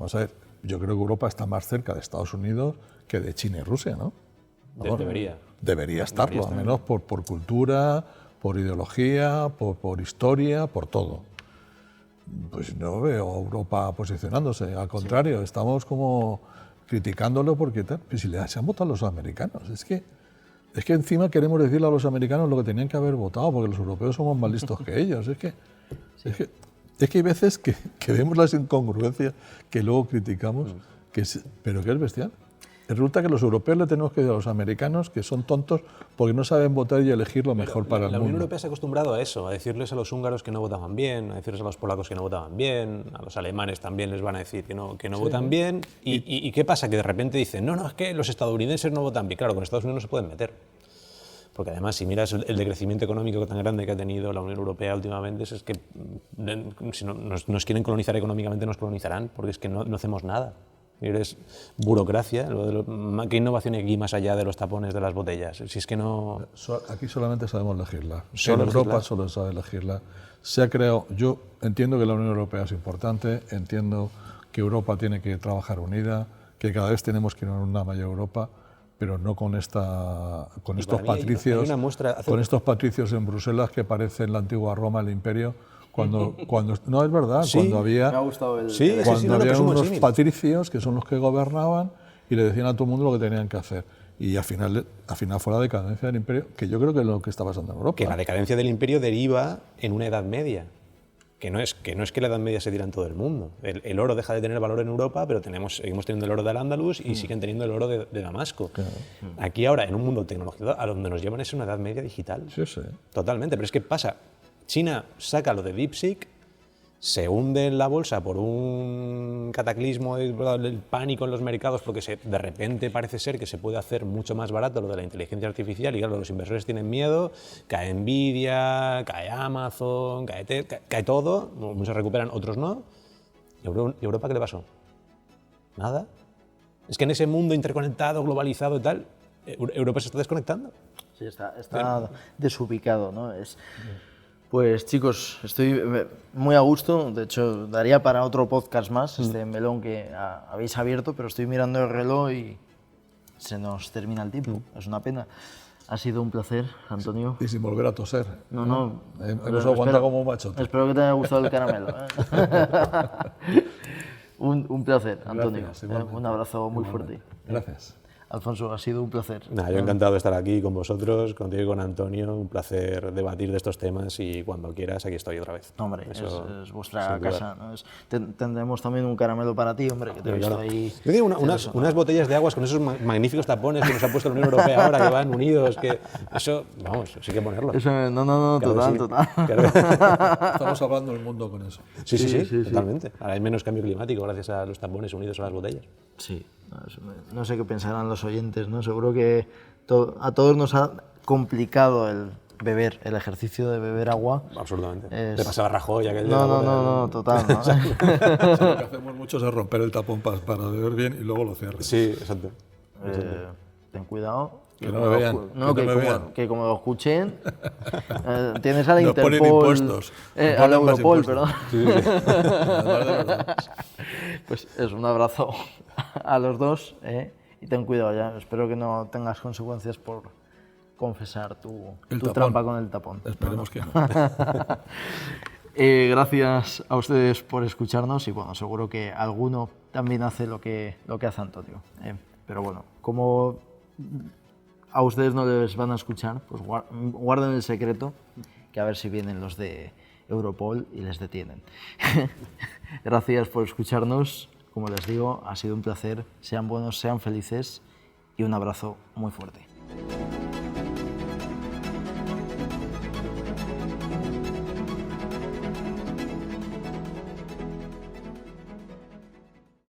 vamos a ver, yo creo que Europa está más cerca de Estados Unidos que de China y Rusia, ¿no? Debería. Debería estarlo, al menos por cultura, por ideología, por historia, por todo. Pues no veo a Europa posicionándose, al contrario, estamos como criticándolo porque tal, pues si se han votado los americanos, es que encima queremos decirle a los americanos lo que tenían que haber votado, porque los europeos somos más listos que ellos, es que hay veces que vemos las incongruencias que luego criticamos, pero que es bestial. Resulta que los europeos le tenemos que decir a los americanos que son tontos porque no saben votar y elegir lo mejor para el La Unión mundo. Europea se ha acostumbrado a eso, a decirles a los húngaros que no votaban bien, a decirles a los polacos que no votaban bien, a los alemanes también les van a decir que no votan bien. ¿Y qué pasa? Que de repente dicen, no, es que los estadounidenses no votan bien. Claro, con Estados Unidos no se pueden meter. Porque además, si miras el decrecimiento económico tan grande que ha tenido la Unión Europea últimamente, es que si nos quieren colonizar económicamente, nos colonizarán, porque es que no hacemos nada. Eres burocracia, ¿qué innovación hay aquí más allá de los tapones de las botellas? Si es que no... Aquí solamente sabemos legislar. Solo en Europa legislar. solo se sabe legislar. Se ha creado, yo entiendo que la Unión Europea es importante, entiendo que Europa tiene que trabajar unida, que que cada vez tenemos que ir a una mayor Europa, pero no con estos para mí hay patricios, una muestra- con estos patricios en Bruselas que parecen la antigua Roma, el Imperio, cuando no es verdad, Sí, cuando había, Me ha gustado el... Sí, cuando no, había pero es un buen unos símil. patricios que son los que gobernaban y le decían a todo el mundo lo que tenían que hacer. Y al final fue la decadencia del Imperio, que yo creo que es lo que está pasando en Europa. Que la decadencia del imperio deriva en una Edad Media. Que no es que la Edad Media se tira en todo el mundo. El oro deja de tener valor en Europa, pero seguimos teniendo el oro de Al-Ándalus y siguen teniendo el oro de Damasco. Aquí ahora, en un mundo tecnológico, a donde nos llevan es una Edad Media digital. Sí, sí. Totalmente, pero es que pasa, China saca lo de DeepSeek, se hunde en la bolsa por un cataclismo, el pánico en los mercados, porque de repente parece ser que se puede hacer mucho más barato lo de la inteligencia artificial y claro, los inversores tienen miedo, cae Nvidia, cae Amazon, cae todo, muchos recuperan, otros no. ¿Y Europa qué le pasó? Nada. Es que en ese mundo interconectado, globalizado y tal, Europa se está desconectando. Sí, está desubicado, ¿no? Pues chicos, estoy muy a gusto, de hecho daría para otro podcast más, este melón que habéis abierto, pero estoy mirando el reloj y se nos termina el tiempo, es una pena. Ha sido un placer, Antonio. Y sin volver a toser. No. Hemos aguantado como un machote. Espero que te haya gustado el caramelo. Un placer, Antonio. Gracias, igualmente. Un abrazo muy fuerte. Gracias. Alfonso, ha sido un placer. Nada, yo encantado de estar aquí con vosotros, contigo y con Antonio, un placer debatir de estos temas y cuando quieras aquí estoy otra vez. No, hombre, Eso, es vuestra sin duda. casa, ¿no? Tendremos también un caramelo para ti, hombre, que te he visto Claro. ahí. Yo digo unas botellas de aguas con esos magníficos tapones que nos ha puesto la Unión Europea ahora, que van unidos, que eso, vamos, sí que ponerlo. Eso, no, Claro que total. sí. Claro que- Estamos hablando del mundo con eso. Sí, totalmente. Ahora hay menos cambio climático gracias a los tapones unidos a las botellas. Sí, no sé qué pensarán los oyentes, ¿no? Seguro que a todos nos ha complicado el beber, el ejercicio de beber agua. Absolutamente. Es- Le pasaba a Rajoy aquel de la bota No, total, ¿no? Lo que hacemos muchos es romper el tapón para beber bien y luego lo cierres. Sí, exacto. Ten cuidado. Que no me vean, No, que que, no me como, vean. que como lo escuchen, tienes a la Nos Interpol, ponen impuestos. Nos a la ponen más Europol, impuestos. perdón. Además, de verdad. Pues es un abrazo a los dos, y ten cuidado ya. Espero que no tengas consecuencias por confesar tu tapón. trampa con el tapón. Esperemos que no. Gracias a ustedes por escucharnos y bueno, seguro que alguno también hace lo que hace Antonio. Pero bueno, como a ustedes no les van a escuchar, pues guarden el secreto, que a ver si vienen los de Europol y les detienen. Gracias por escucharnos. Como les digo, ha sido un placer. Sean buenos, sean felices y un abrazo muy fuerte.